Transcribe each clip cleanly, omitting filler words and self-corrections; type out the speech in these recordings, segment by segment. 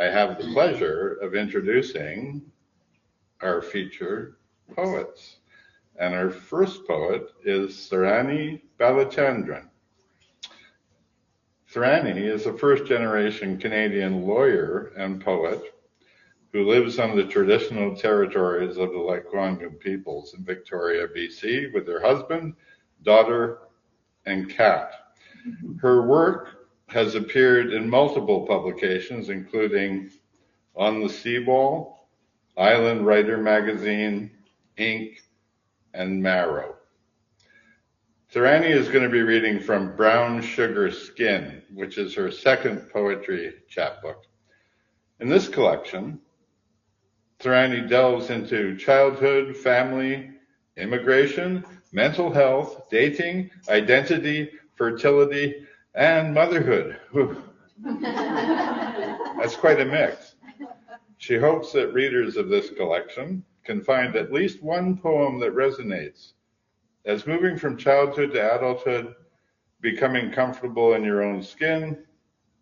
I have the pleasure of introducing our featured poets. And our first poet is Tharani Balachandran. Tharani is a first-generation Canadian lawyer and poet who lives on the traditional territories of the Lekwungen peoples in Victoria, BC, with her husband, daughter, and cat. Her work has appeared in multiple publications, including On the Seawall, Island Writer Magazine, Inc., and Marrow. Tharani is going to be reading from Brown Sugar Skin, which is her second poetry chapbook. In this collection, Tharani delves into childhood, family, immigration, mental health, dating, identity, fertility, and motherhood. That's quite a mix. She hopes that readers of this collection can find at least one poem that resonates, as moving from childhood to adulthood, becoming comfortable in your own skin,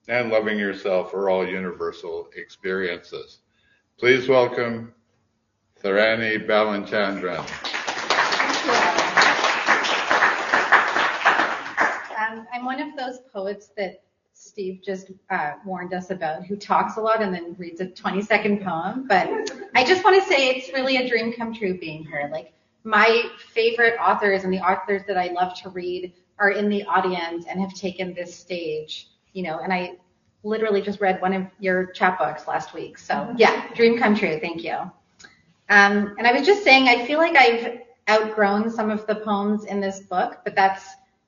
and loving yourself are all universal experiences. Please welcome Tharani Balachandran. I'm one of those poets that Steve just warned us about, who talks a lot and then reads a 20-second poem. But I just want to say it's really a dream come true being here. Like, my favorite authors and the authors that I love to read are in the audience and have taken this stage, you know, and I literally just read one of your chapbooks last week. So yeah, dream come true. Thank you. And I was just saying, I feel like I've outgrown some of the poems in this book, but that's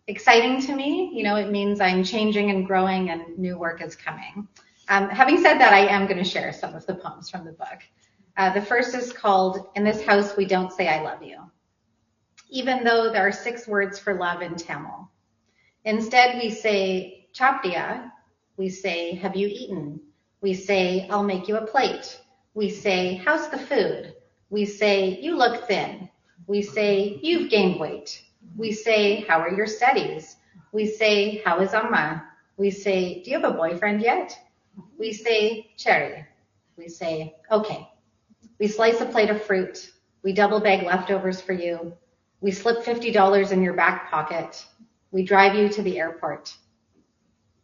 exciting to me. You know, it means I'm changing and growing and new work is coming. Having said that, I am going to share some of the poems from the book. The first is called In This House We Don't Say I Love You, even though there are 6 words for love in Tamil. Instead, we say chapdia. We say, have you eaten? We say, I'll make you a plate. We say, how's the food? We say, you look thin. We say, you've gained weight. We say, how are your studies? We say, how is Amma? We say, do you have a boyfriend yet? We say, cherry. We say, okay. We slice a plate of fruit. We double bag leftovers for you. We slip $50 in your back pocket. We drive you to the airport.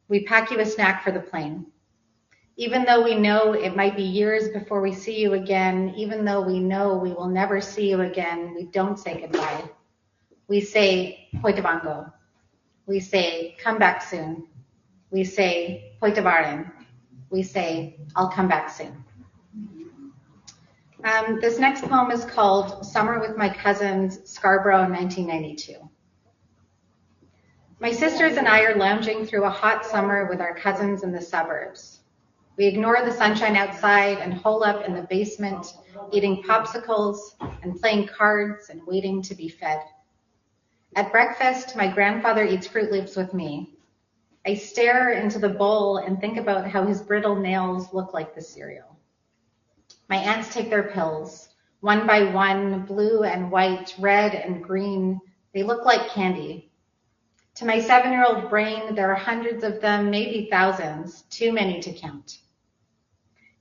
We pack you a snack for the plane. Even though we know it might be years before we see you again, even though we know we will never see you again, we don't say goodbye. We say, Poitavango. We say, come back soon. We say, Poitavaren. We say, I'll come back soon. This next poem is called Summer with My Cousins, Scarborough, 1992. My sisters and I are lounging through a hot summer with our cousins in the suburbs. We ignore the sunshine outside and hole up in the basement, eating popsicles and playing cards and waiting to be fed. At breakfast, my grandfather eats Fruit Loops with me. I stare into the bowl and think about how his brittle nails look like the cereal. My aunts take their pills, one by one, blue and white, red and green. They look like candy. To my 7-year-old brain, there are hundreds of them, maybe thousands, too many to count.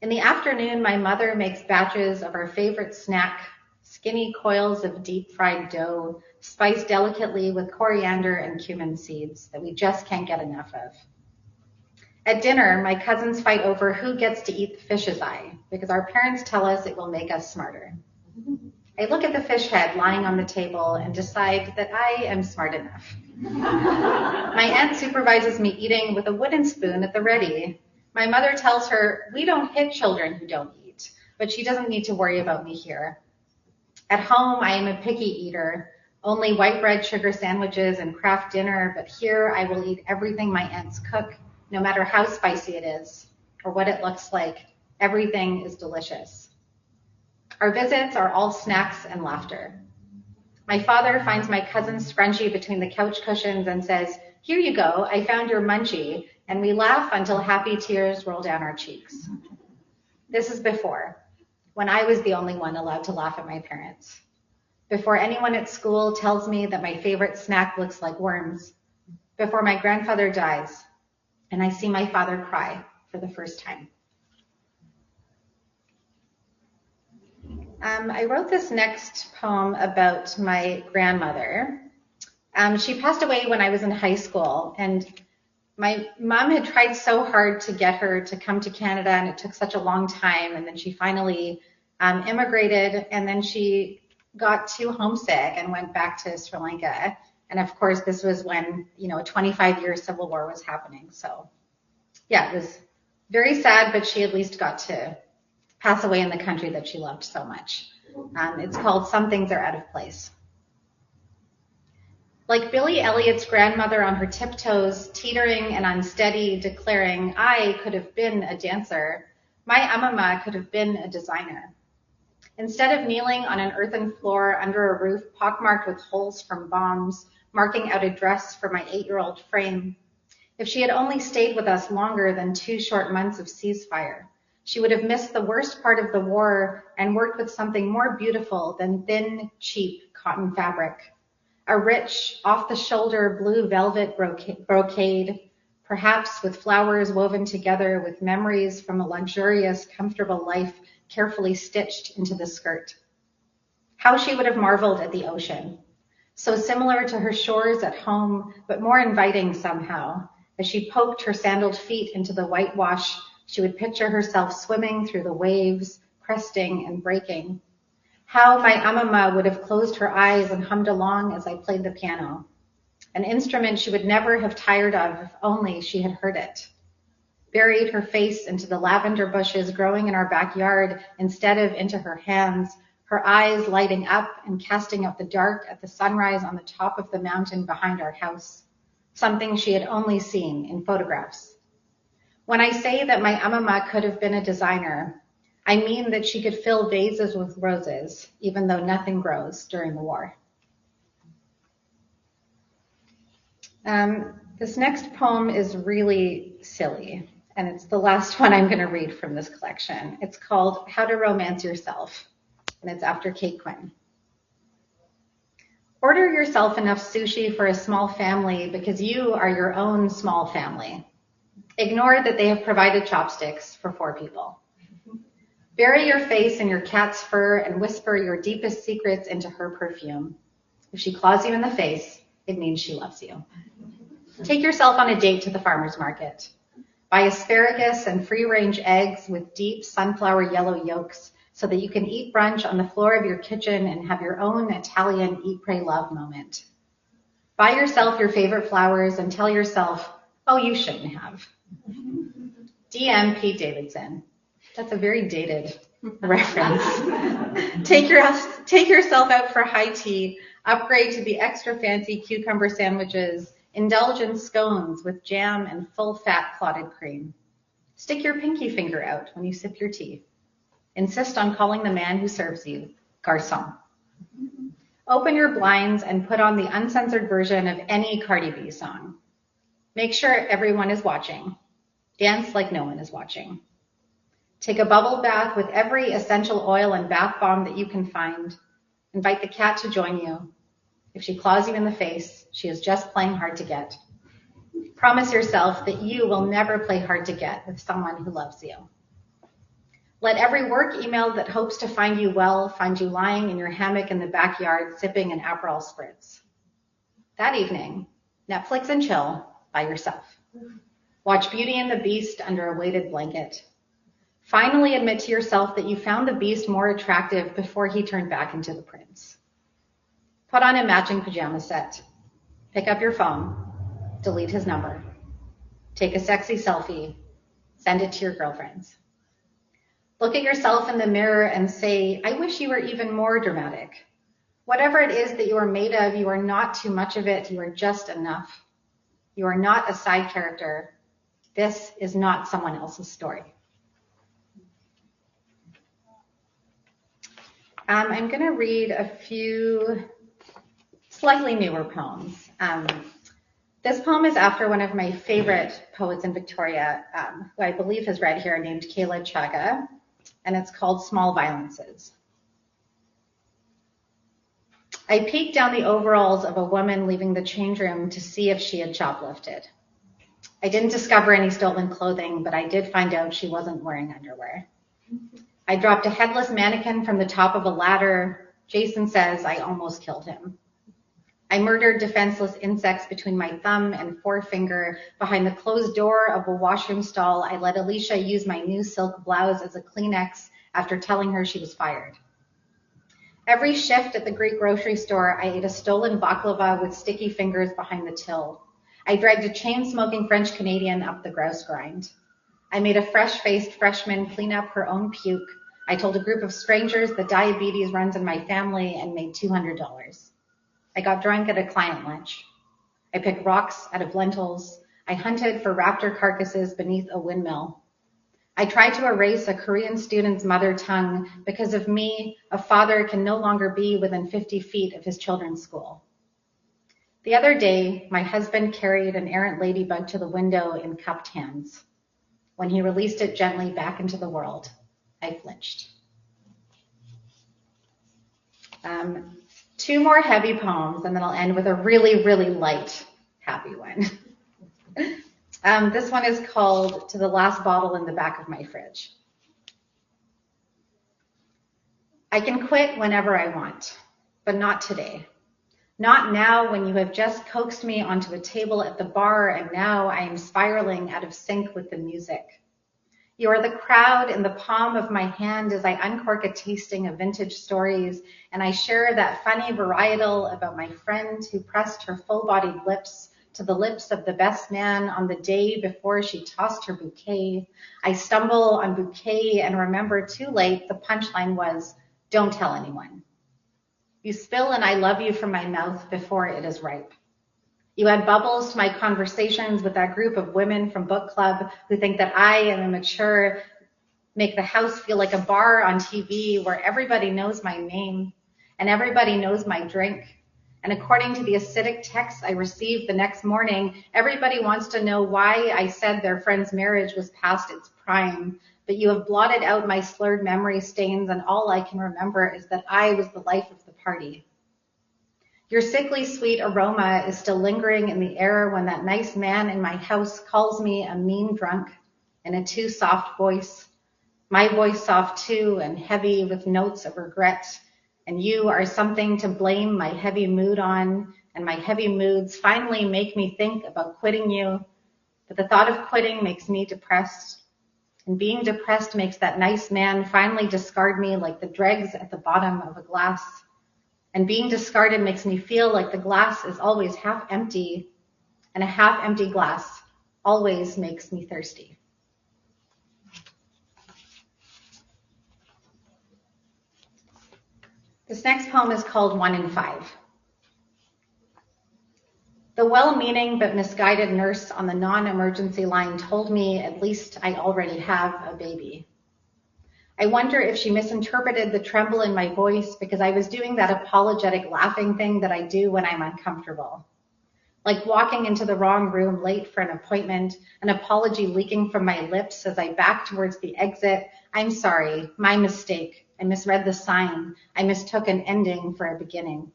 In the afternoon, my mother makes batches of our favorite snack, skinny coils of deep-fried dough, spiced delicately with coriander and cumin seeds that we just can't get enough of. At dinner, my cousins fight over who gets to eat the fish's eye, because our parents tell us it will make us smarter. I look at the fish head lying on the table and decide that I am smart enough. My aunt supervises me eating with a wooden spoon at the ready. My mother tells her, we don't hit children who don't eat, but she doesn't need to worry about me here. At home, I am a picky eater, only white bread sugar sandwiches and Kraft dinner, but here I will eat everything my aunts cook, no matter how spicy it is or what it looks like. Everything is delicious. Our visits are all snacks and laughter. My father finds my cousin's scrunchie between the couch cushions and says, here you go, I found your munchie, and we laugh until happy tears roll down our cheeks. This is before, when I was the only one allowed to laugh at my parents. Before anyone at school tells me that my favorite snack looks like worms. Before my grandfather dies, and I see my father cry for the first time. I wrote this next poem about my grandmother. She passed away when I was in high school, and my mom had tried so hard to get her to come to Canada, and it took such a long time, and then she finally immigrated, and then she got too homesick and went back to Sri Lanka. And of course, this was when, a 25-year civil war was happening. So yeah, it was very sad, but she at least got to pass away in the country that she loved so much. It's called Some Things Are Out of Place. Like Billy Elliot's grandmother on her tiptoes, teetering and unsteady, declaring, I could have been a dancer. My amama could have been a designer. Instead of kneeling on an earthen floor under a roof pockmarked with holes from bombs, marking out a dress for my 8-year-old frame, if she had only stayed with us longer than 2 short months of ceasefire, she would have missed the worst part of the war and worked with something more beautiful than thin, cheap cotton fabric. A rich, off-the-shoulder blue velvet brocade, perhaps with flowers woven together with memories from a luxurious, comfortable life carefully stitched into the skirt. How she would have marveled at the ocean, so similar to her shores at home, but more inviting somehow. As she poked her sandaled feet into the whitewash, she would picture herself swimming through the waves, cresting and breaking. How my amama would have closed her eyes and hummed along as I played the piano, an instrument she would never have tired of if only she had heard it. Buried her face into the lavender bushes growing in our backyard instead of into her hands, her eyes lighting up and casting out the dark at the sunrise on the top of the mountain behind our house, something she had only seen in photographs. When I say that my amama could have been a designer, I mean that she could fill vases with roses, even though nothing grows during the war. This next poem is really silly, and it's the last one I'm going to read from this collection. It's called How to Romance Yourself, and it's after Kate Quinn. Order yourself enough sushi for a small family because you are your own small family. Ignore that they have provided chopsticks for 4 people. Bury your face in your cat's fur and whisper your deepest secrets into her perfume. If she claws you in the face, it means she loves you. Take yourself on a date to the farmer's market. Buy asparagus and free-range eggs with deep sunflower yellow yolks so that you can eat brunch on the floor of your kitchen and have your own Italian eat, pray, love moment. Buy yourself your favorite flowers and tell yourself, oh, you shouldn't have. DM Pete Davidson. That's a very dated reference. Take yourself out for high tea, upgrade to the extra fancy cucumber sandwiches, indulge in scones with jam and full-fat clotted cream. Stick your pinky finger out when you sip your tea. Insist on calling the man who serves you garçon. Open your blinds and put on the uncensored version of any Cardi B song. Make sure everyone is watching. Dance like no one is watching. Take a bubble bath with every essential oil and bath bomb that you can find. Invite the cat to join you. If she claws you in the face, she is just playing hard to get. Promise yourself that you will never play hard to get with someone who loves you. Let every work email that hopes to find you well find you lying in your hammock in the backyard sipping an Aperol spritz. That evening, Netflix and chill by yourself. Watch Beauty and the Beast under a weighted blanket. Finally admit to yourself that you found the Beast more attractive before he turned back into the prince. Put on a matching pajama set. Pick up your phone. Delete his number. Take a sexy selfie. Send it to your girlfriends. Look at yourself in the mirror and say, I wish you were even more dramatic. Whatever it is that you are made of, you are not too much of it. You are just enough. You are not a side character. This is not someone else's story. I'm going to read a few slightly newer poems. This poem is after one of my favorite poets in Victoria, who I believe has read here, named Kayla Chaga, and it's called Small Violences. I peeked down the overalls of a woman leaving the change room to see if she had shoplifted. I didn't discover any stolen clothing, but I did find out she wasn't wearing underwear. I dropped a headless mannequin from the top of a ladder. Jason says I almost killed him. I murdered defenseless insects between my thumb and forefinger. Behind the closed door of a washroom stall, I let Alicia use my new silk blouse as a Kleenex after telling her she was fired. Every shift at the Greek grocery store, I ate a stolen baklava with sticky fingers behind the till. I dragged a chain-smoking French Canadian up the grouse grind. I made a fresh-faced freshman clean up her own puke. I told a group of strangers that diabetes runs in my family and made $200. I got drunk at a client lunch. I picked rocks out of lentils. I hunted for raptor carcasses beneath a windmill. I tried to erase a Korean student's mother tongue. Because of me, a father can no longer be within 50 feet of his children's school. The other day, my husband carried an errant ladybug to the window in cupped hands. When he released it gently back into the world, I flinched. 2 more heavy poems, and then I'll end with a really, really light, happy one. This one is called To the Last Bottle in the Back of My Fridge. I can quit whenever I want, but not today. Not now when you have just coaxed me onto a table at the bar and now I am spiraling out of sync with the music. You are the crowd in the palm of my hand as I uncork a tasting of vintage stories and I share that funny varietal about my friend who pressed her full-bodied lips to the lips of the best man on the day before she tossed her bouquet. I stumble on bouquet and remember too late the punchline was, don't tell anyone. You spill an I love you from my mouth before it is ripe. You add bubbles to my conversations with that group of women from book club who think that I am immature, make the house feel like a bar on TV where everybody knows my name and everybody knows my drink. And according to the acidic text I received the next morning, everybody wants to know why I said their friend's marriage was past its prime. But you have blotted out my slurred memory stains and all I can remember is that I was the life of the party. Your sickly sweet aroma is still lingering in the air when that nice man in my house calls me a mean drunk in a too soft voice. My voice soft too and heavy with notes of regret. And you are something to blame my heavy mood on, and my heavy moods finally make me think about quitting you. But the thought of quitting makes me depressed. And being depressed makes that nice man finally discard me like the dregs at the bottom of a glass. And being discarded makes me feel like the glass is always half empty, and a half empty glass always makes me thirsty. This next poem is called 1 in 5. The well-meaning but misguided nurse on the non-emergency line told me at least I already have a baby. I wonder if she misinterpreted the tremble in my voice because I was doing that apologetic laughing thing that I do when I'm uncomfortable. Like walking into the wrong room late for an appointment, an apology leaking from my lips as I back towards the exit. I'm sorry, my mistake. I misread the sign. I mistook an ending for a beginning.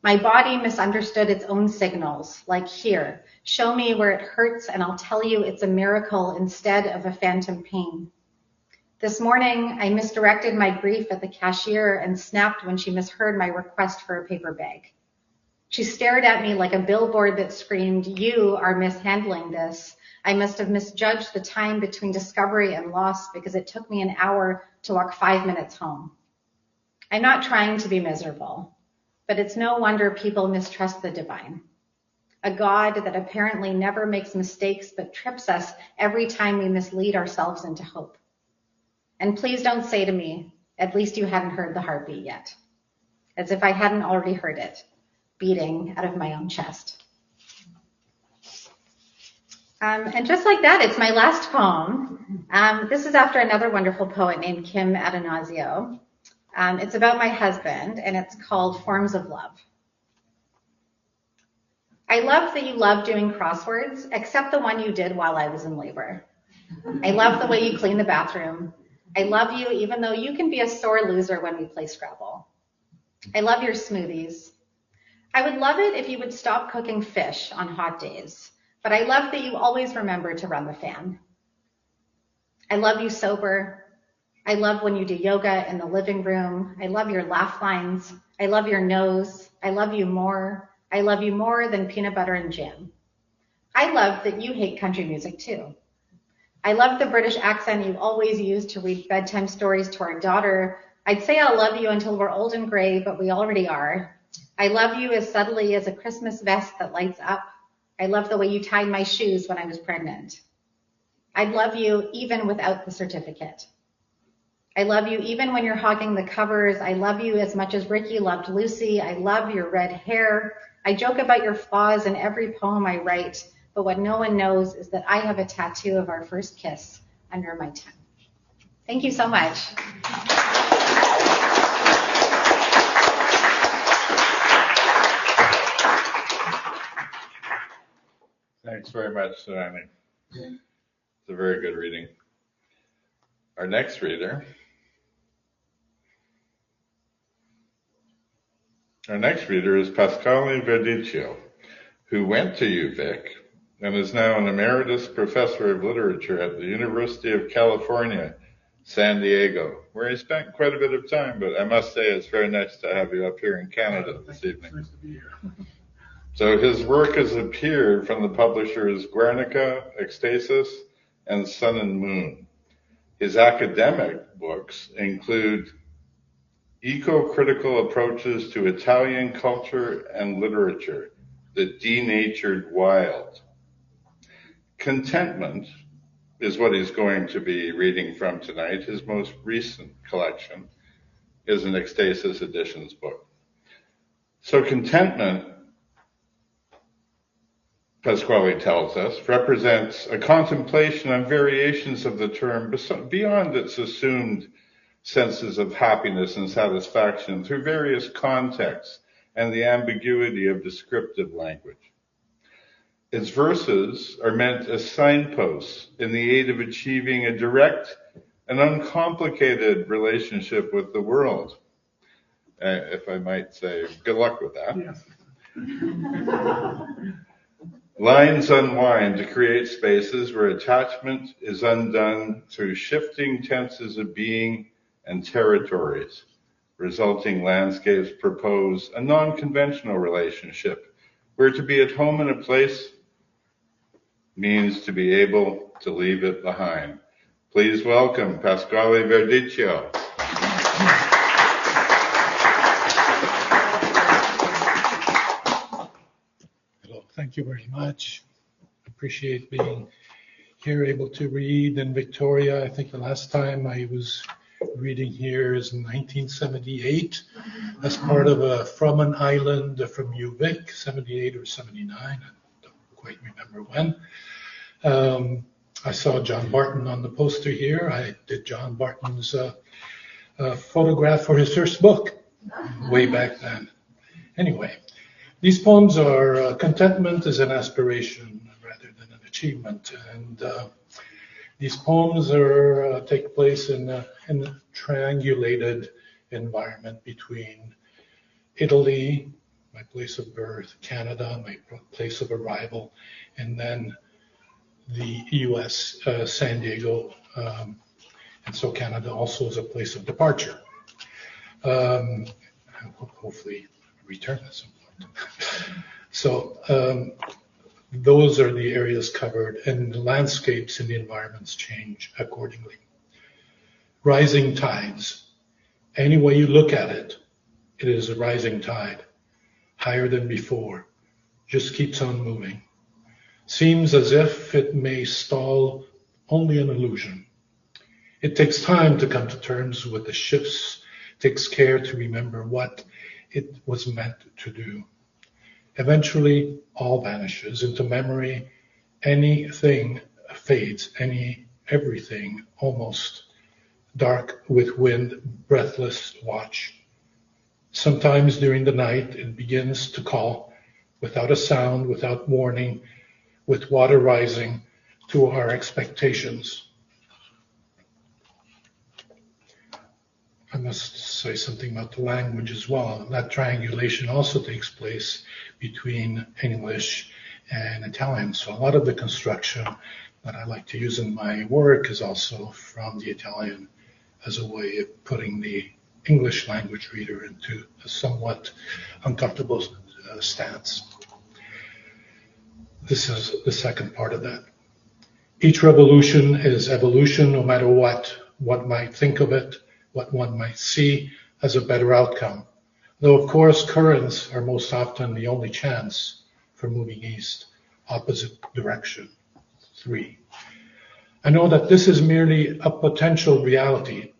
My body misunderstood its own signals, like here, show me where it hurts and I'll tell you it's a miracle instead of a phantom pain. This morning, I misdirected my grief at the cashier and snapped when she misheard my request for a paper bag. She stared at me like a billboard that screamed, you are mishandling this. I must have misjudged the time between discovery and loss because it took me an hour to walk 5 minutes home. I'm not trying to be miserable, but it's no wonder people mistrust the divine. A God that apparently never makes mistakes but trips us every time we mislead ourselves into hope. And please don't say to me, at least you hadn't heard the heartbeat yet, as if I hadn't already heard it, beating out of my own chest. And just like that, it's my last poem. This is after another wonderful poet named Kim Adanasio. It's about my husband, and it's called Forms of Love. I love that you love doing crosswords, except the one you did while I was in labor. I love the way you clean the bathroom. I love you even though you can be a sore loser when we play Scrabble. I love your smoothies. I would love it if you would stop cooking fish on hot days, but I love that you always remember to run the fan. I love you sober. I love when you do yoga in the living room. I love your laugh lines. I love your nose. I love you more. I love you more than peanut butter and jam. I love that you hate country music too. I love the British accent you always use to read bedtime stories to our daughter. I'd say I'll love you until we're old and gray, but we already are. I love you as subtly as a Christmas vest that lights up. I love the way you tied my shoes when I was pregnant. I'd love you even without the certificate. I love you even when you're hogging the covers. I love you as much as Ricky loved Lucy. I love your red hair. I joke about your flaws in every poem I write, but what no one knows is that I have a tattoo of our first kiss under my tongue. Thank you so much. Thanks very much, Tharani. It's a very good reading. Our next reader is Pasquale Verdicchio, who went to UVic and is now an emeritus professor of literature at the University of California, San Diego, where he spent quite a bit of time, but I must say it's very nice to have you up here in Canada this evening. Nice to be here. So his work has appeared from the publishers Guernica, Ecstasis, and Sun and Moon. His academic books include Eco-Critical Approaches to Italian Culture and Literature, The Denatured Wild. Contentment is what he's going to be reading from tonight. His most recent collection is an Ecstasis Editions book. So contentment, Pasquale tells us, represents a contemplation on variations of the term beyond its assumed senses of happiness and satisfaction through various contexts and the ambiguity of descriptive language. Its verses are meant as signposts in the aid of achieving a direct and uncomplicated relationship with the world. If I might say, good luck with that. Yes. Lines unwind to create spaces where attachment is undone through shifting tenses of being and territories. Resulting landscapes propose a non-conventional relationship where to be at home in a place means to be able to leave it behind. Please welcome Pasquale Verdicchio. Hello, thank you very much. Appreciate being here, able to read in Victoria. I think the last time I was reading here is in 1978 as part of From an Island from UVic, 78 or 79. I don't quite remember when. I saw John Barton on the poster here. I did John Barton's photograph for his first book way back then. Anyway, these poems are contentment is an aspiration rather than an achievement. And these poems take place in a triangulated environment between Italy, my place of birth, Canada, my place of arrival, and then the U.S., San Diego, and so Canada also is a place of departure. Hopefully return at some point. So those are the areas covered, and the landscapes and the environments change accordingly. Rising tides. Any way you look at it, it is a rising tide, higher than before, just keeps on moving. Seems as if it may stall, only an illusion. It takes time to come to terms with the shifts, takes care to remember what it was meant to do. Eventually, all vanishes into memory. Anything fades, everything almost. Dark with wind, breathless watch. Sometimes during the night, it begins to call without a sound, without warning, with water rising to our expectations. I must say something about the language as well. That triangulation also takes place between English and Italian. So a lot of the construction that I like to use in my work is also from the Italian as a way of putting the English language reader into a somewhat uncomfortable stance. This is the second part of that. Each revolution is evolution, no matter what one might think of it, what one might see as a better outcome. Though, of course, currents are most often the only chance for moving east, opposite direction. 3. I know that this is merely a potential reality.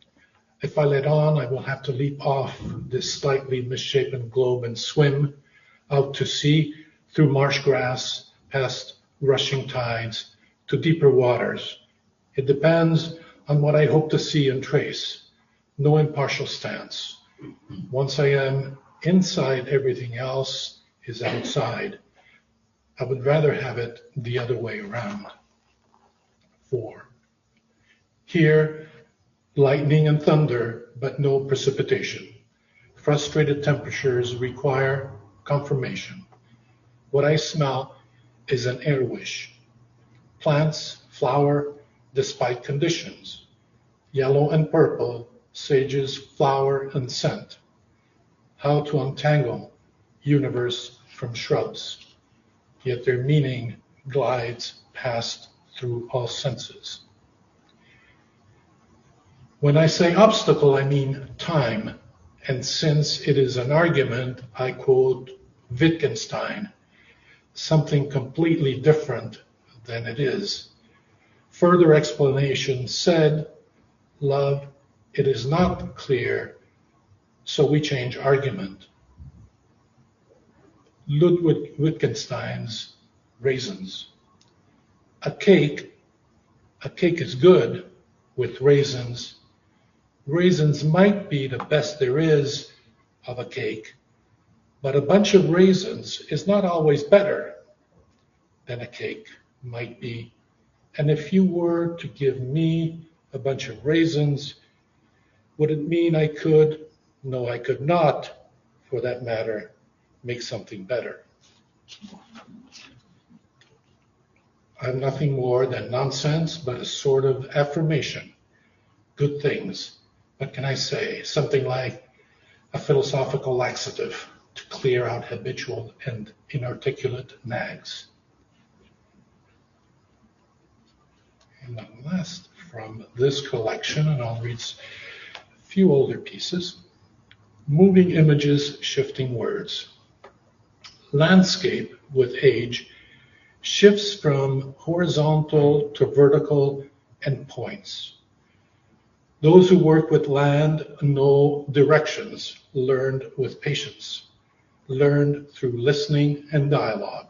If I let on, I will have to leap off this slightly misshapen globe and swim out to sea through marsh grass, past rushing tides, to deeper waters. It depends on what I hope to see and trace. No impartial stance. Once I am inside, everything else is outside. I would rather have it the other way around. 4. Here, lightning and thunder, but no precipitation. Frustrated temperatures require confirmation. What I smell is an air wish. Plants flower despite conditions. Yellow and purple, sages flower and scent. How to untangle universe from shrubs, yet their meaning glides past through all senses. When I say obstacle, I mean time, and since it is an argument, I quote Wittgenstein, something completely different than it is. Further explanation said, love, it is not clear, so we change argument. Ludwig Wittgenstein's raisins. A cake is good with raisins. Raisins might be the best there is of a cake, but a bunch of raisins is not always better than a cake might be. And if you were to give me a bunch of raisins, would it mean I could? No, I could not, for that matter, make something better. I'm nothing more than nonsense, but a sort of affirmation. Good things. What can I say? Something like a philosophical laxative to clear out habitual and inarticulate nags. And then last from this collection, and I'll read a few older pieces. Moving images, shifting words. Landscape with age shifts from horizontal to vertical and points. Those who work with land know directions learned with patience, learned through listening and dialogue.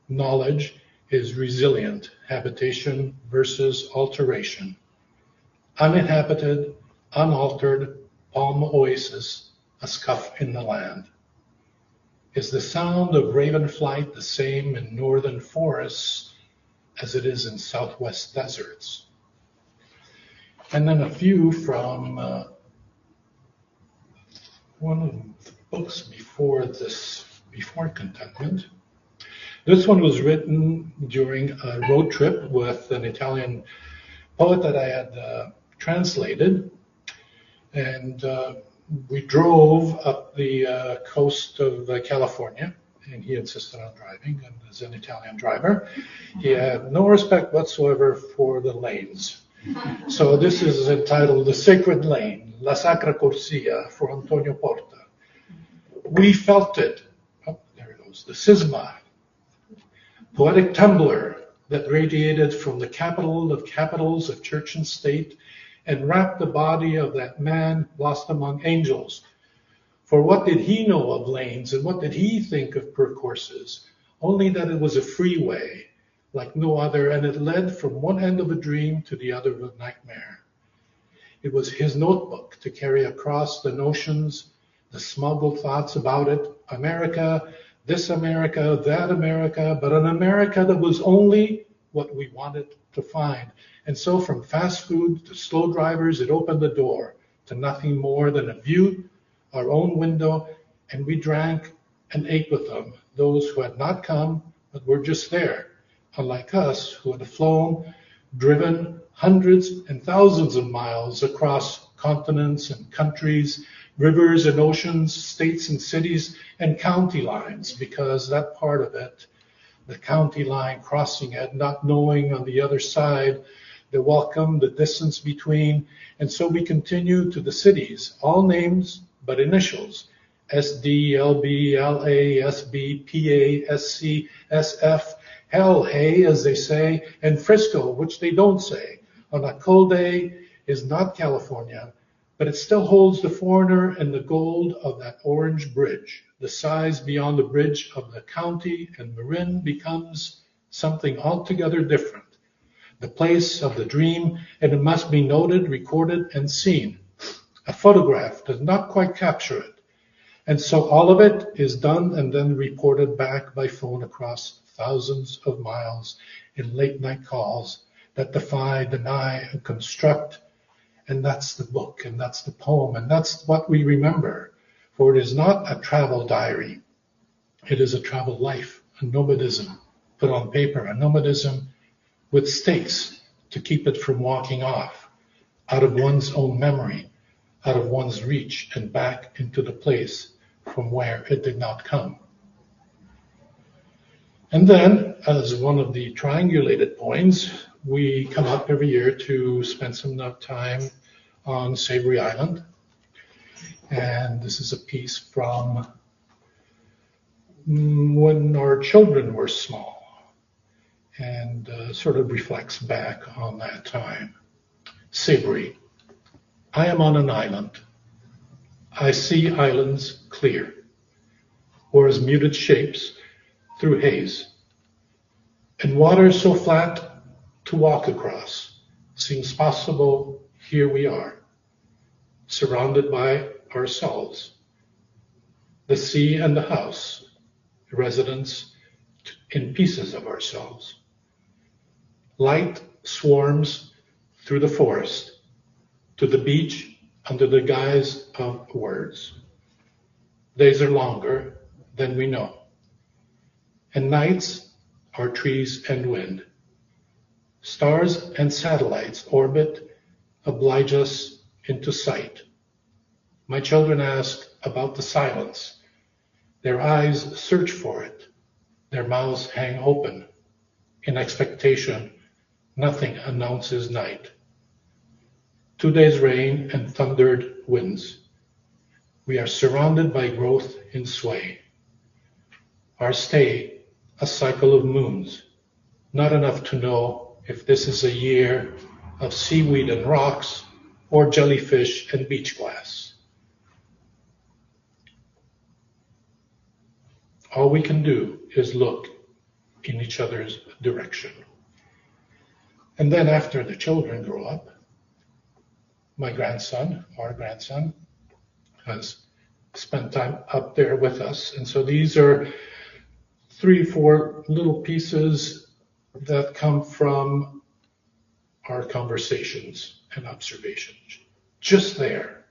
Knowledge is resilient, habitation versus alteration. Uninhabited, unaltered, palm oasis, a scuff in the land. Is the sound of raven flight the same in northern forests as it is in southwest deserts? And then a few from one of the books before Contentment. This one was written during a road trip with an Italian poet that I had translated. And we drove up the coast of California, and he insisted on driving, and as an Italian driver, he had no respect whatsoever for the lanes. So this is entitled The Sacred Lane, La Sacra Corsia for Antonio Porta. We felt it. Oh, there it goes. The schisma, poetic tumbler that radiated from the capital of capitals of church and state and wrapped the body of that man lost among angels. For what did he know of lanes and what did he think of percourses? Only that it was a freeway like no other, and it led from one end of a dream to the other of a nightmare. It was his notebook to carry across the notions, the smuggled thoughts about it, America, this America, that America, but an America that was only what we wanted to find. And so from fast food to slow drivers, it opened the door to nothing more than a view, our own window, and we drank and ate with them, those who had not come, but were just there, unlike us, who had flown, driven hundreds and thousands of miles across continents and countries, rivers and oceans, states and cities, and county lines, because that part of it, the county line, crossing it, not knowing on the other side, the welcome, the distance between, and so we continue to the cities, all names but initials, SD, LB, LA, SB, PA, SC, SF, hell, hey, as they say, and Frisco, which they don't say. On a cold day is not California, but it still holds the foreigner and the gold of that orange bridge. The size beyond the bridge of the county and Marin becomes something altogether different. The place of the dream, and it must be noted, recorded, and seen. A photograph does not quite capture it. And so all of it is done and then reported back by phone across thousands of miles in late night calls that defy, deny, and construct. And that's the book, and that's the poem, and that's what we remember. For it is not a travel diary. It is a travel life, a nomadism put on paper, a nomadism with stakes to keep it from walking off, out of one's own memory, out of one's reach, and back into the place from where it did not come. And then, as one of the triangulated points, we come up every year to spend some time on Savory Island. And this is a piece from when our children were small, and sort of reflects back on that time. Savory. I am on an island. I see islands clear, or as muted shapes through haze. And water so flat to walk across seems possible. Here we are, surrounded by ourselves, the sea and the house, residence in pieces of ourselves. Light swarms through the forest to the beach under the guise of words. Days are longer than we know, and nights are trees and wind. Stars and satellites orbit, oblige us into sight. My children ask about the silence. Their eyes search for it. Their mouths hang open. In expectation, nothing announces night. 2 days rain and thundered winds. We are surrounded by growth in sway. Our stay, a cycle of moons, not enough to know if this is a year of seaweed and rocks or jellyfish and beach glass. All we can do is look in each other's direction. And then after the children grow up, my grandson, our grandson, has spent time up there with us. And so these are 3 or 4 little pieces that come from our conversations and observations. Just there.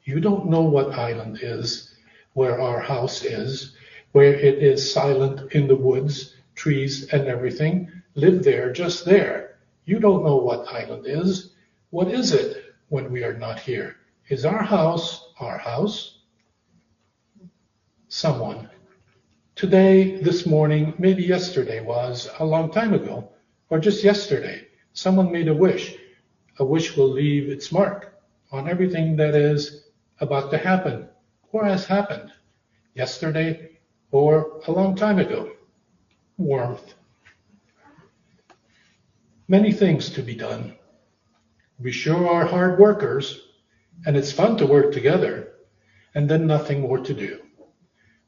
You don't know what island is, where our house is, where it is silent in the woods, trees and everything. Live there, just there. You don't know what island is. What is it when we are not here? Is our house our house? Someone. Today, this morning, maybe yesterday was a long time ago, or just yesterday. Someone made a wish. A wish will leave its mark on everything that is about to happen or has happened yesterday or a long time ago. Warmth. Many things to be done. We sure are hard workers, and it's fun to work together, and then nothing more to do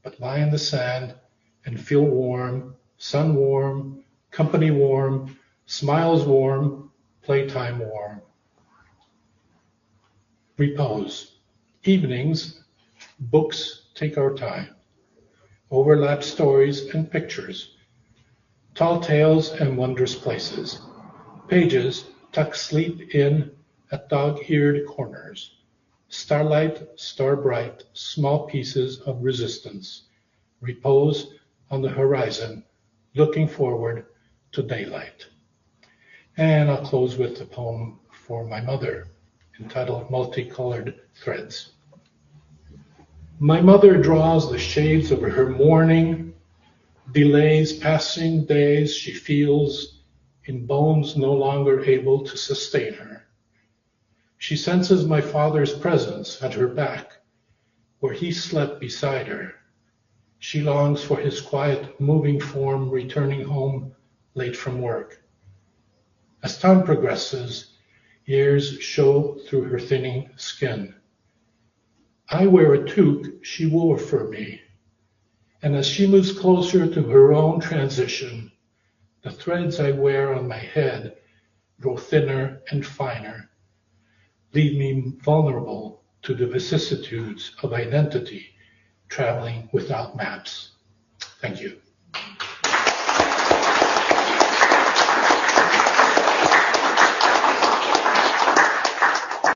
but lie in the sand and feel warm, sun warm, company warm, smiles warm, playtime warm. Repose. Evenings, books take our time. Overlap stories and pictures. Tall tales and wondrous places. Pages tuck sleep in at dog-eared corners. Starlight, star bright, small pieces of resistance. Repose on the horizon, looking forward to daylight. And I'll close with a poem for my mother entitled Multicolored Threads. My mother draws the shades of her mourning, delays passing days she feels in bones no longer able to sustain her. She senses my father's presence at her back, where he slept beside her. She longs for his quiet, moving form returning home late from work. As time progresses, years show through her thinning skin. I wear a toque she wore for me, and as she moves closer to her own transition, the threads I wear on my head grow thinner and finer, leave me vulnerable to the vicissitudes of identity traveling without maps. Thank you.